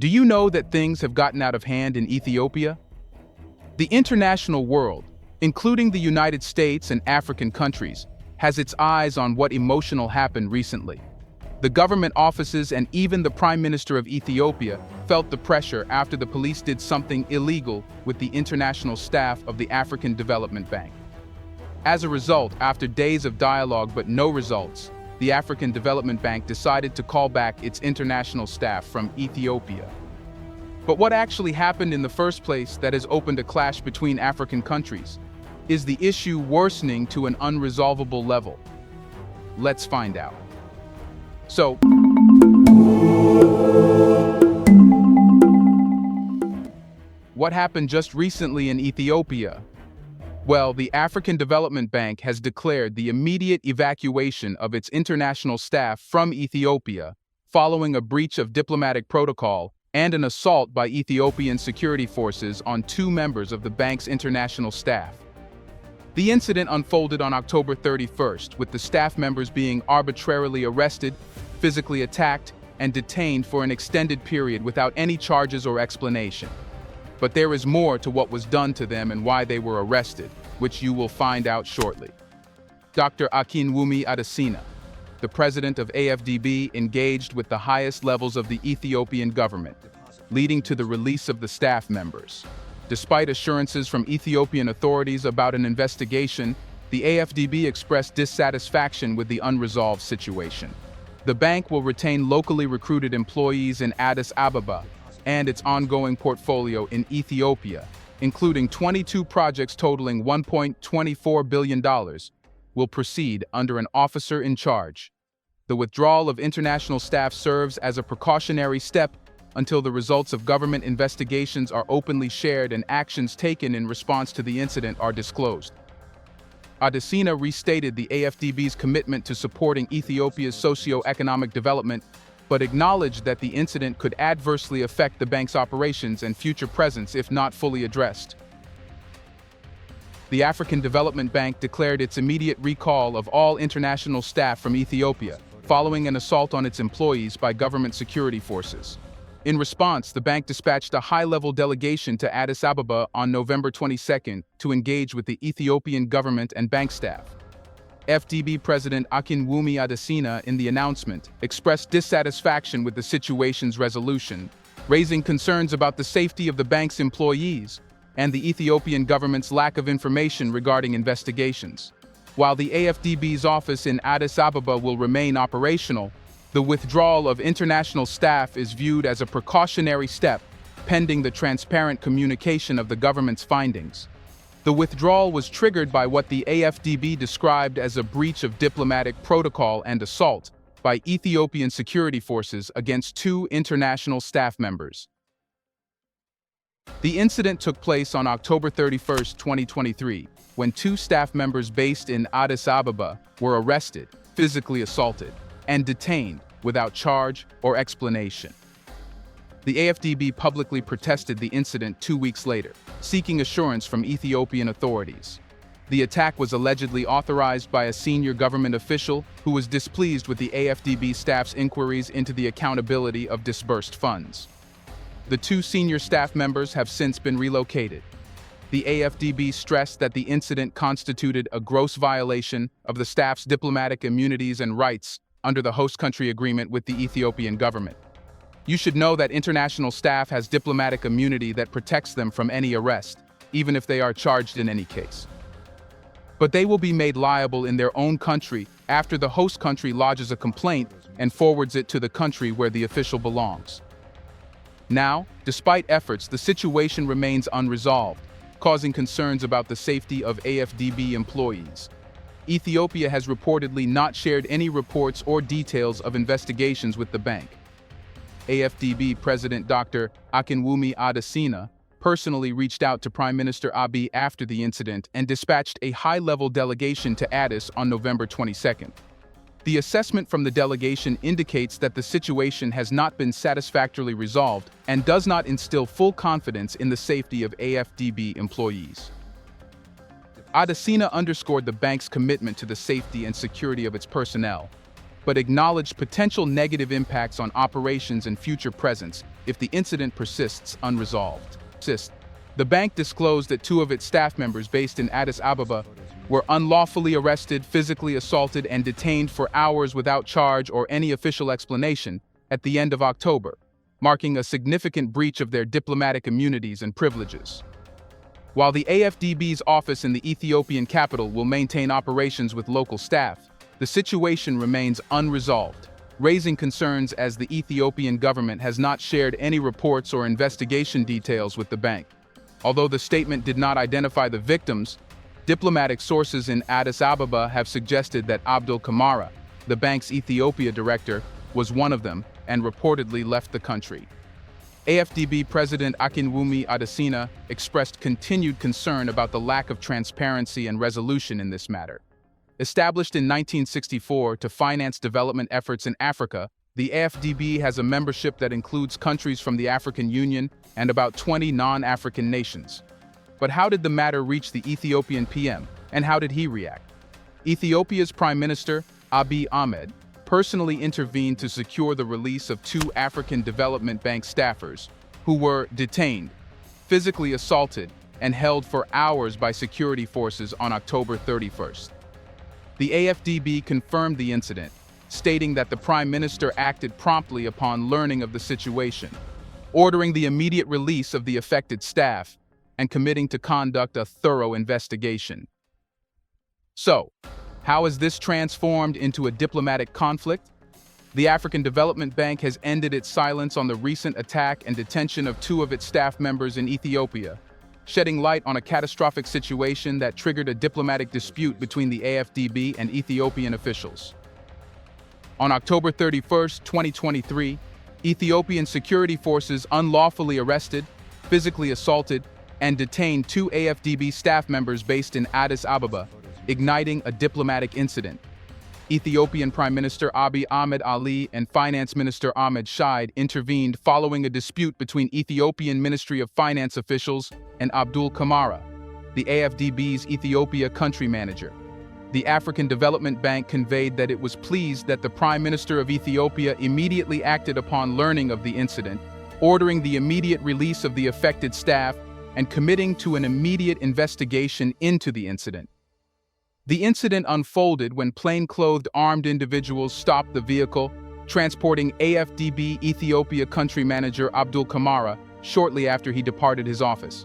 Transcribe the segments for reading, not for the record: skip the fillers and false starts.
Do you know that things have gotten out of hand in Ethiopia? The international world, including the United States and African countries, has its eyes on what emotional happened recently. The government offices and even the Prime Minister of Ethiopia felt the pressure after the police did something illegal with the international staff of the African Development Bank. As a result, after days of dialogue but no results, the African Development Bank decided to call back its international staff from Ethiopia. But what actually happened in the first place that has opened a clash between African countries? Is the issue worsening to an unresolvable level? Let's find out. So, what happened just recently in Ethiopia? Well, the African Development Bank has declared the immediate evacuation of its international staff from Ethiopia following a breach of diplomatic protocol and an assault by Ethiopian security forces on two members of the bank's international staff. The incident unfolded on October 31st, with the staff members being arbitrarily arrested, physically attacked, and detained for an extended period without any charges or explanation. But there is more to what was done to them and why they were arrested, which you will find out shortly. Dr. Akinwumi Adesina, the president of AFDB, engaged with the highest levels of the Ethiopian government, leading to the release of the staff members. Despite assurances from Ethiopian authorities about an investigation, the AFDB expressed dissatisfaction with the unresolved situation. The bank will retain locally recruited employees in Addis Ababa and its ongoing portfolio in Ethiopia, including 22 projects totaling $1.24 billion, will proceed under an officer in charge. The withdrawal of international staff serves as a precautionary step until the results of government investigations are openly shared and actions taken in response to the incident are disclosed. Adesina restated the AFDB's commitment to supporting Ethiopia's socio-economic development, but acknowledged that the incident could adversely affect the bank's operations and future presence if not fully addressed. The African Development Bank declared its immediate recall of all international staff from Ethiopia, following an assault on its employees by government security forces. In response, the bank dispatched a high-level delegation to Addis Ababa on November 22 to engage with the Ethiopian government and bank staff. FDB President Akinwumi Adesina, in the announcement, expressed dissatisfaction with the situation's resolution, raising concerns about the safety of the bank's employees and the Ethiopian government's lack of information regarding investigations. While the AFDB's office in Addis Ababa will remain operational, the withdrawal of international staff is viewed as a precautionary step, pending the transparent communication of the government's findings. The withdrawal was triggered by what the AFDB described as a breach of diplomatic protocol and assault by Ethiopian security forces against two international staff members. The incident took place on October 31, 2023, when two staff members based in Addis Ababa were arrested, physically assaulted, and detained without charge or explanation. The AFDB publicly protested the incident 2 weeks later, seeking assurance from Ethiopian authorities. The attack was allegedly authorized by a senior government official who was displeased with the AFDB staff's inquiries into the accountability of disbursed funds. The two senior staff members have since been relocated. The AFDB stressed that the incident constituted a gross violation of the staff's diplomatic immunities and rights under the host country agreement with the Ethiopian government. You should know that international staff has diplomatic immunity that protects them from any arrest, even if they are charged in any case. But they will be made liable in their own country after the host country lodges a complaint and forwards it to the country where the official belongs. Now, despite efforts, the situation remains unresolved, causing concerns about the safety of AFDB employees. Ethiopia has reportedly not shared any reports or details of investigations with the bank. AFDB President Dr. Akinwumi Adesina personally reached out to Prime Minister Abiy after the incident and dispatched a high-level delegation to Addis on November 22nd. The assessment from the delegation indicates that the situation has not been satisfactorily resolved and does not instill full confidence in the safety of AFDB employees. Adesina underscored the bank's commitment to the safety and security of its personnel, but acknowledged potential negative impacts on operations and future presence if the incident persists unresolved. The bank disclosed that two of its staff members based in Addis Ababa were unlawfully arrested, physically assaulted, and detained for hours without charge or any official explanation at the end of October, marking a significant breach of their diplomatic immunities and privileges. While the AFDB's office in the Ethiopian capital will maintain operations with local staff, the situation remains unresolved, raising concerns as the Ethiopian government has not shared any reports or investigation details with the bank. Although the statement did not identify the victims, diplomatic sources in Addis Ababa have suggested that Abdul Kamara, the bank's Ethiopia director, was one of them and reportedly left the country. AFDB President Akinwumi Adesina expressed continued concern about the lack of transparency and resolution in this matter. Established in 1964 to finance development efforts in Africa, the AFDB has a membership that includes countries from the African Union and about 20 non-African nations. But how did the matter reach the Ethiopian PM, and how did he react? Ethiopia's Prime Minister, Abiy Ahmed, personally intervened to secure the release of two African Development Bank staffers who were detained, physically assaulted, and held for hours by security forces on October 31st. The AFDB confirmed the incident, stating that the Prime Minister acted promptly upon learning of the situation, ordering the immediate release of the affected staff and committing to conduct a thorough investigation. So, how has this transformed into a diplomatic conflict? The African Development Bank has ended its silence on the recent attack and detention of two of its staff members in Ethiopia, shedding light on a catastrophic situation that triggered a diplomatic dispute between the AFDB and Ethiopian officials. On October 31, 2023, Ethiopian security forces unlawfully arrested, physically assaulted, and detained two AFDB staff members based in Addis Ababa, igniting a diplomatic incident. Ethiopian Prime Minister Abiy Ahmed Ali and Finance Minister Ahmed Shide intervened following a dispute between Ethiopian Ministry of Finance officials and Abdul Kamara, the AFDB's Ethiopia country manager. The African Development Bank conveyed that it was pleased that the Prime Minister of Ethiopia immediately acted upon learning of the incident, ordering the immediate release of the affected staff and committing to an immediate investigation into the incident. The incident unfolded when plainclothed armed individuals stopped the vehicle, transporting AFDB Ethiopia country manager Abdul Kamara shortly after he departed his office.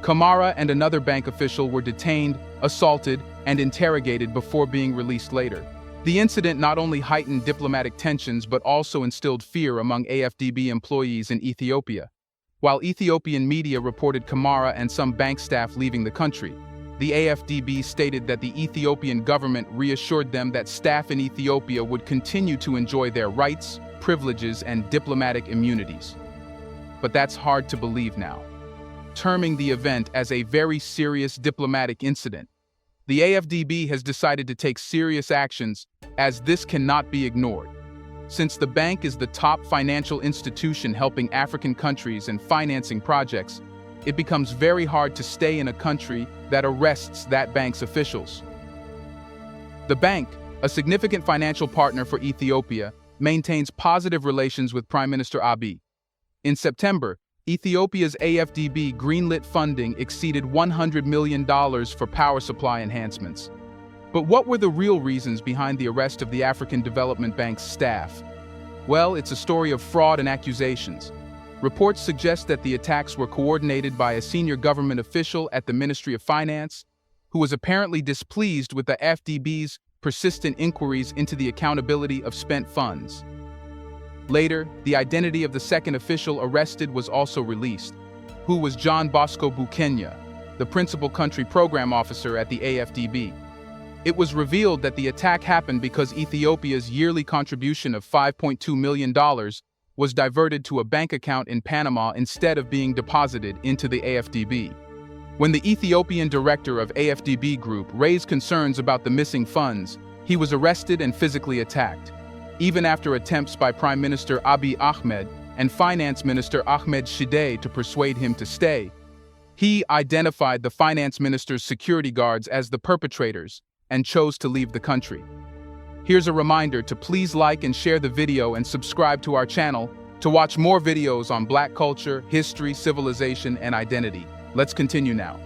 Kamara and another bank official were detained, assaulted, and interrogated before being released later. The incident not only heightened diplomatic tensions but also instilled fear among AFDB employees in Ethiopia. While Ethiopian media reported Kamara and some bank staff leaving the country, the AFDB stated that the Ethiopian government reassured them that staff in Ethiopia would continue to enjoy their rights, privileges, and diplomatic immunities. But that's hard to believe now. Terming the event as a very serious diplomatic incident, the AFDB has decided to take serious actions as this cannot be ignored. Since the bank is the top financial institution helping African countries and financing projects, it becomes very hard to stay in a country that arrests that bank's officials. The bank, a significant financial partner for Ethiopia, maintains positive relations with Prime Minister Abiy. In September, Ethiopia's AFDB greenlit funding exceeded $100 million for power supply enhancements. But what were the real reasons behind the arrest of the African Development Bank's staff? Well, it's a story of fraud and accusations. Reports suggest that the attacks were coordinated by a senior government official at the Ministry of Finance, who was apparently displeased with the FDB's persistent inquiries into the accountability of spent funds. Later, the identity of the second official arrested was also released, who was John Bosco Bukenya, the principal country program officer at the AFDB. It was revealed that the attack happened because Ethiopia's yearly contribution of $5.2 million was diverted to a bank account in Panama instead of being deposited into the AFDB. When the Ethiopian director of AFDB Group raised concerns about the missing funds, he was arrested and physically attacked. Even after attempts by Prime Minister Abiy Ahmed and Finance Minister Ahmed Shide to persuade him to stay, he identified the finance minister's security guards as the perpetrators and chose to leave the country. Here's a reminder to please like and share the video and subscribe to our channel To watch more videos on Black culture, history, civilization, and identity, let's continue now.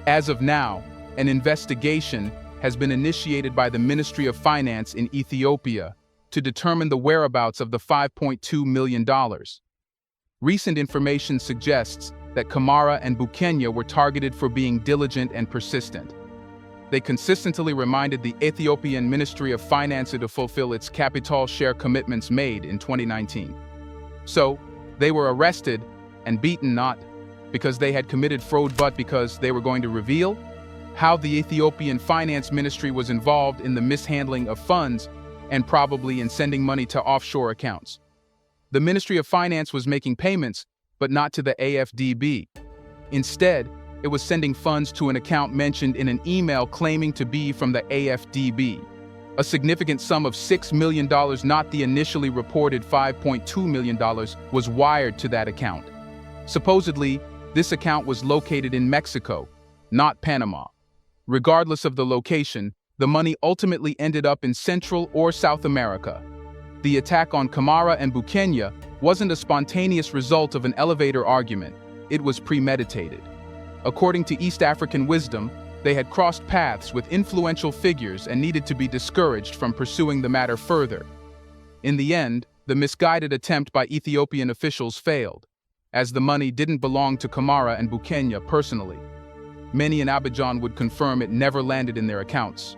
As of now, an investigation has been initiated by the Ministry of Finance in Ethiopia to determine the whereabouts of the $5.2 million. Recent information suggests that Kamara and Bukenya were targeted for being diligent and persistent. They consistently reminded the Ethiopian Ministry of Finance to fulfill its capital share commitments made in 2019. So, they were arrested and beaten not because they had committed fraud but because they were going to reveal how the Ethiopian Finance Ministry was involved in the mishandling of funds and probably in sending money to offshore accounts. The Ministry of Finance was making payments, but not to the AFDB. Instead, it was sending funds to an account mentioned in an email claiming to be from the AFDB. A significant sum of $6 million, not the initially reported $5.2 million, was wired to that account. Supposedly, this account was located in Mexico, not Panama. Regardless of the location, the money ultimately ended up in Central or South America. The attack on Kamara and Bukenya wasn't a spontaneous result of an elevator argument, it was premeditated. According to East African wisdom, they had crossed paths with influential figures and needed to be discouraged from pursuing the matter further. In the end, the misguided attempt by Ethiopian officials failed, as the money didn't belong to Kamara and Bukenya personally. Many in Abidjan would confirm it never landed in their accounts.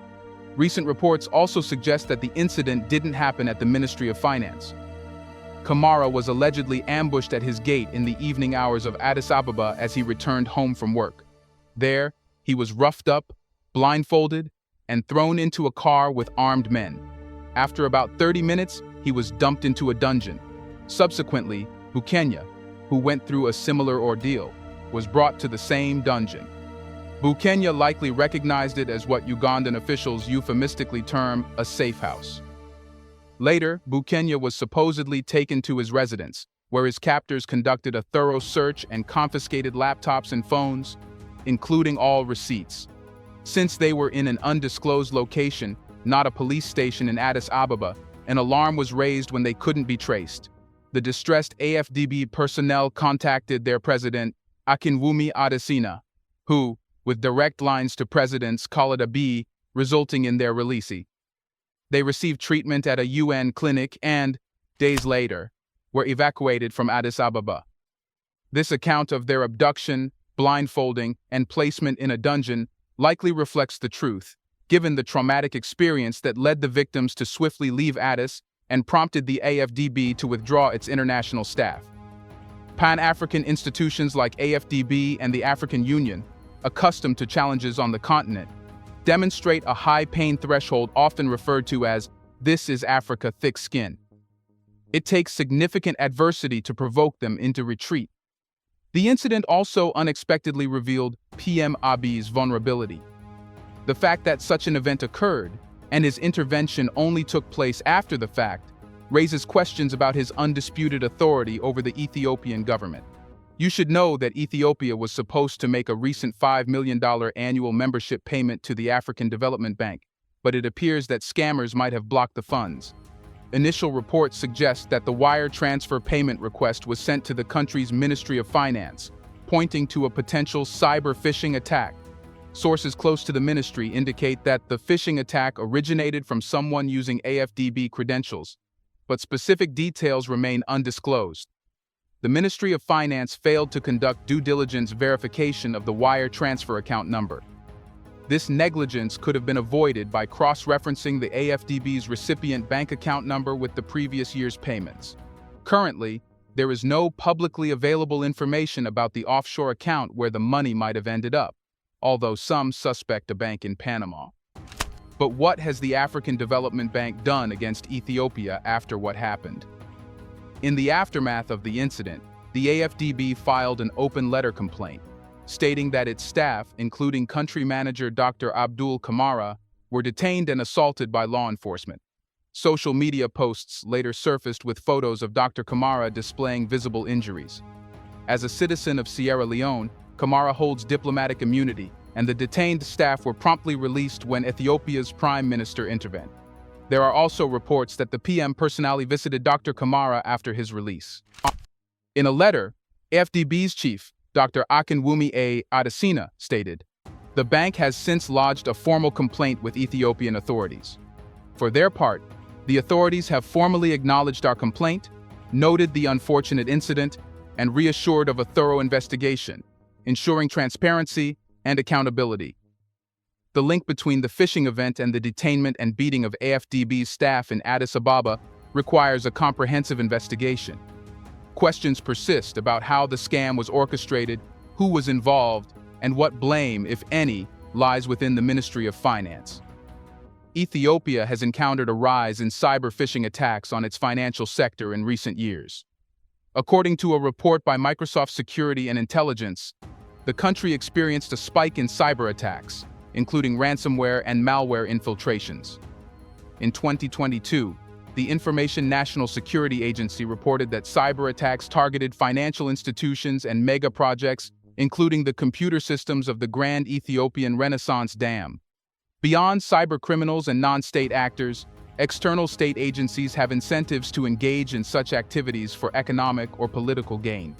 Recent reports also suggest that the incident didn't happen at the Ministry of Finance. Kamara was allegedly ambushed at his gate in the evening hours of Addis Ababa as he returned home from work. There, he was roughed up, blindfolded, and thrown into a car with armed men. After about 30 minutes, he was dumped into a dungeon. Subsequently, Bukenya, who went through a similar ordeal, was brought to the same dungeon. Bukenya likely recognized it as what Ugandan officials euphemistically term a safe house. Later, Bukenya was supposedly taken to his residence, where his captors conducted a thorough search and confiscated laptops and phones, including all receipts. Since they were in an undisclosed location, not a police station in Addis Ababa, an alarm was raised when they couldn't be traced. The distressed AFDB personnel contacted their president, Akinwumi Adesina, who, with direct lines to Presidents Khalid Abiy, resulting in their release. They received treatment at a UN clinic and, days later, were evacuated from Addis Ababa. This account of their abduction, blindfolding, and placement in a dungeon likely reflects the truth, given the traumatic experience that led the victims to swiftly leave Addis and prompted the AFDB to withdraw its international staff. Pan-African institutions like AFDB and the African Union, accustomed to challenges on the continent, demonstrate a high pain threshold often referred to as "this is Africa thick skin." It takes significant adversity to provoke them into retreat. The incident also unexpectedly revealed PM Abiy's vulnerability. The fact that such an event occurred, and his intervention only took place after the fact, raises questions about his undisputed authority over the Ethiopian government. You should know that Ethiopia was supposed to make a recent $5 million annual membership payment to the African Development Bank, but it appears that scammers might have blocked the funds. Initial reports suggest that the wire transfer payment request was sent to the country's Ministry of Finance, pointing to a potential cyber phishing attack. Sources close to the ministry indicate that the phishing attack originated from someone using AFDB credentials, but specific details remain undisclosed. The Ministry of Finance failed to conduct due diligence verification of the wire transfer account number. This negligence could have been avoided by cross-referencing the AFDB's recipient bank account number with the previous year's payments. Currently, there is no publicly available information about the offshore account where the money might have ended up, although some suspect a bank in Panama. But what has the African Development Bank done against Ethiopia after what happened? In the aftermath of the incident, the AFDB filed an open letter complaint, stating that its staff, including country manager Dr. Abdul Kamara, were detained and assaulted by law enforcement. Social media posts later surfaced with photos of Dr. Kamara displaying visible injuries. As a citizen of Sierra Leone, Kamara holds diplomatic immunity, and the detained staff were promptly released when Ethiopia's prime minister intervened. There are also reports that the PM personally visited Dr. Kamara after his release. In a letter, AFDB's chief, Dr. Akinwumi A. Adesina, stated, "The bank has since lodged a formal complaint with Ethiopian authorities. For their part, the authorities have formally acknowledged our complaint, noted the unfortunate incident, and reassured of a thorough investigation, ensuring transparency and accountability." The link between the phishing event and the detainment and beating of AFDB's staff in Addis Ababa requires a comprehensive investigation. Questions persist about how the scam was orchestrated, who was involved, and what blame, if any, lies within the Ministry of Finance. Ethiopia has encountered a rise in cyber phishing attacks on its financial sector in recent years. According to a report by Microsoft Security and Intelligence, the country experienced a spike in cyber attacks, including ransomware and malware infiltrations. In 2022, the Information National Security Agency reported that cyber attacks targeted financial institutions and mega projects, including the computer systems of the Grand Ethiopian Renaissance Dam. Beyond cyber criminals and non-state actors, external state agencies have incentives to engage in such activities for economic or political gain.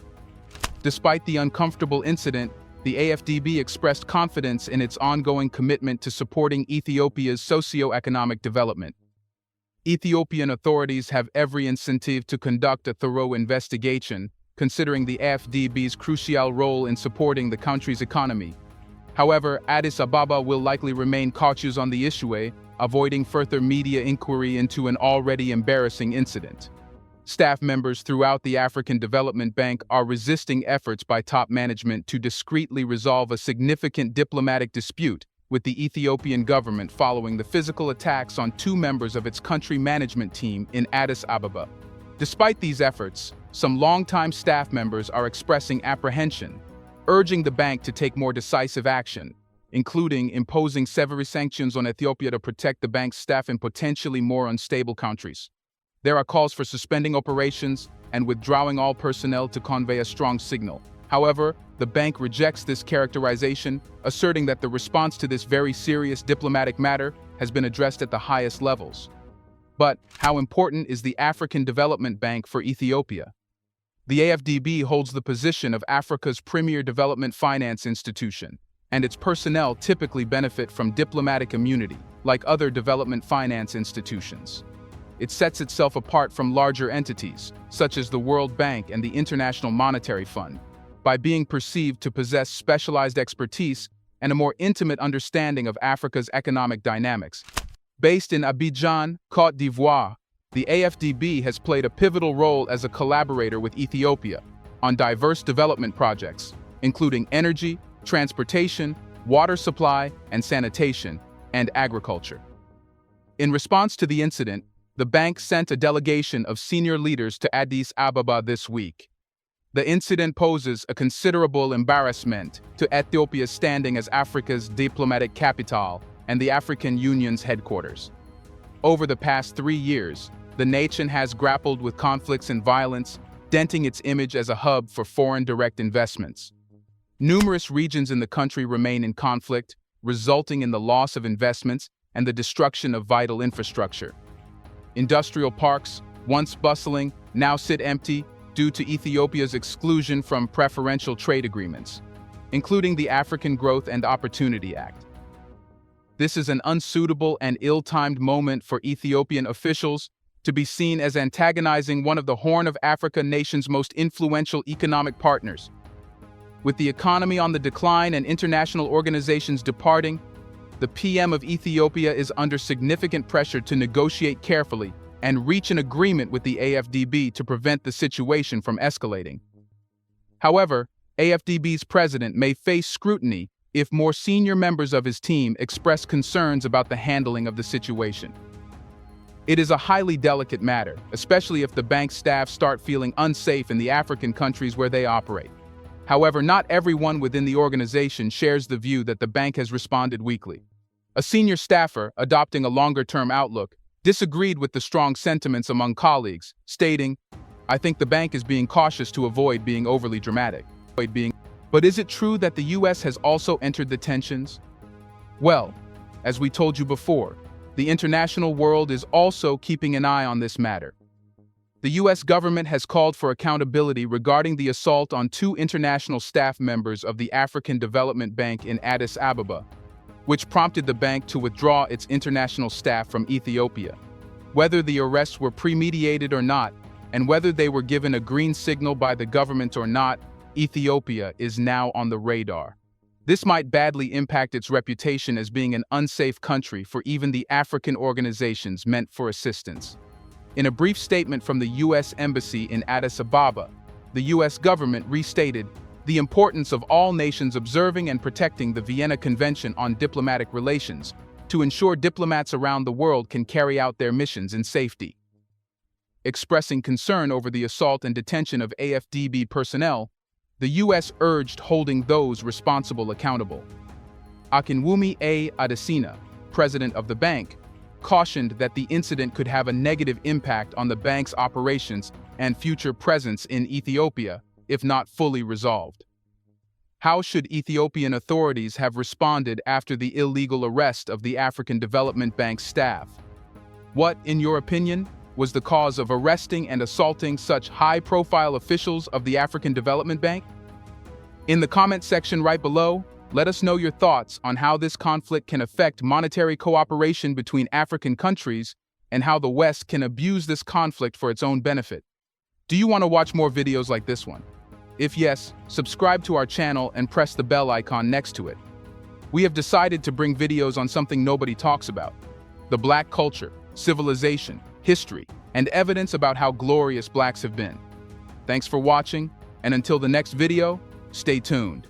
Despite the uncomfortable incident, the AFDB expressed confidence in its ongoing commitment to supporting Ethiopia's socio-economic development. Ethiopian authorities have every incentive to conduct a thorough investigation, considering the AFDB's crucial role in supporting the country's economy. However, Addis Ababa will likely remain cautious on the issue, avoiding further media inquiry into an already embarrassing incident. Staff members throughout the African Development Bank are resisting efforts by top management to discreetly resolve a significant diplomatic dispute with the Ethiopian government following the physical attacks on two members of its country management team in Addis Ababa. Despite these efforts, some longtime staff members are expressing apprehension, urging the bank to take more decisive action, including imposing severe sanctions on Ethiopia to protect the bank's staff in potentially more unstable countries. There are calls for suspending operations and withdrawing all personnel to convey a strong signal. However, the bank rejects this characterization, asserting that the response to this very serious diplomatic matter has been addressed at the highest levels. But how important is the African Development Bank for Ethiopia? The AFDB holds the position of Africa's premier development finance institution, and its personnel typically benefit from diplomatic immunity, like other development finance institutions. It sets itself apart from larger entities, such as the World Bank and the International Monetary Fund, by being perceived to possess specialized expertise and a more intimate understanding of Africa's economic dynamics. Based in Abidjan, Côte d'Ivoire, the AFDB has played a pivotal role as a collaborator with Ethiopia on diverse development projects, including energy, transportation, water supply and sanitation, and agriculture. In response to the incident, the bank sent a delegation of senior leaders to Addis Ababa this week. The incident poses a considerable embarrassment to Ethiopia's standing as Africa's diplomatic capital and the African Union's headquarters. Over the past 3 years, the nation has grappled with conflicts and violence, denting its image as a hub for foreign direct investments. Numerous regions in the country remain in conflict, resulting in the loss of investments and the destruction of vital infrastructure. Industrial parks, once bustling, now sit empty due to Ethiopia's exclusion from preferential trade agreements, including the African Growth and Opportunity Act. This is an unsuitable and ill-timed moment for Ethiopian officials to be seen as antagonizing one of the Horn of Africa nation's most influential economic partners. With the economy on the decline and international organizations departing, the PM of Ethiopia is under significant pressure to negotiate carefully and reach an agreement with the AFDB to prevent the situation from escalating. However, AFDB's president may face scrutiny if more senior members of his team express concerns about the handling of the situation. It is a highly delicate matter, especially if the bank's staff start feeling unsafe in the African countries where they operate. However, not everyone within the organization shares the view that the bank has responded weakly. A senior staffer, adopting a longer-term outlook, disagreed with the strong sentiments among colleagues, stating, "I think the bank is being cautious to avoid being overly dramatic." But is it true that the US has also entered the tensions? Well, as we told you before, the international world is also keeping an eye on this matter. The U.S. government has called for accountability regarding the assault on 2 international staff members of the African Development Bank in Addis Ababa, which prompted the bank to withdraw its international staff from Ethiopia. Whether the arrests were premeditated or not, and whether they were given a green signal by the government or not, Ethiopia is now on the radar. This might badly impact its reputation as being an unsafe country for even the African organizations meant for assistance. In a brief statement from the U.S. Embassy in Addis Ababa, the U.S. government restated the importance of all nations observing and protecting the Vienna Convention on Diplomatic Relations to ensure diplomats around the world can carry out their missions in safety. Expressing concern over the assault and detention of AFDB personnel, the U.S. urged holding those responsible accountable. Akinwumi A. Adesina, president of the bank, cautioned that the incident could have a negative impact on the bank's operations and future presence in Ethiopia if not fully resolved. How should Ethiopian authorities have responded after the illegal arrest of the African Development Bank staff? What, in your opinion, was the cause of arresting and assaulting such high-profile officials of the African Development Bank? In the comment section right below, let us know your thoughts on how this conflict can affect monetary cooperation between African countries and how the West can abuse this conflict for its own benefit. Do you want to watch more videos like this one? If yes, subscribe to our channel and press the bell icon next to it. We have decided to bring videos on something nobody talks about: the Black culture, civilization, history, and evidence about how glorious Blacks have been. Thanks for watching, and until the next video, stay tuned.